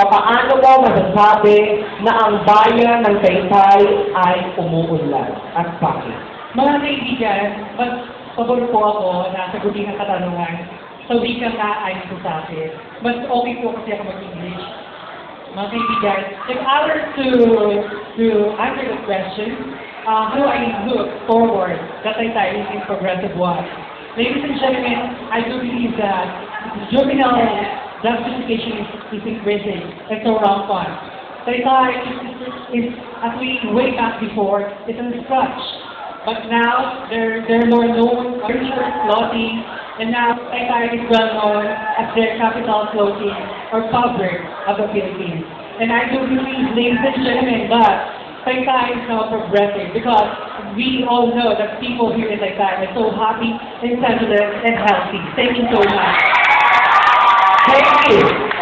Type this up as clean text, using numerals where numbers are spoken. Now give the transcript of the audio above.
paano mo masasabi na ang bayan ng Taytay ay umuunlad? At bakit? Mga kaibigan, mas pabor po ako na sagutin ang katanungan sa wikang naayon ko sa akin. Mas okay po kasi ako mag-English. Mga kaibigan, if I were to answer the question, how do I look forward that Taytay is a progressive one? Ladies and gentlemen, I do believe that juvenile justification is increasing and so rampant. Taytay is, as we way back before, it's in scratch. But now, they're more known for church floating, and now Taytay is well known as their capital floating or fabric of the Philippines. And I do believe, ladies and gentlemen, that Taytay is now progressive because we all know that people here in Taytay are so happy and sensitive and healthy. Thank you so much. Thank you.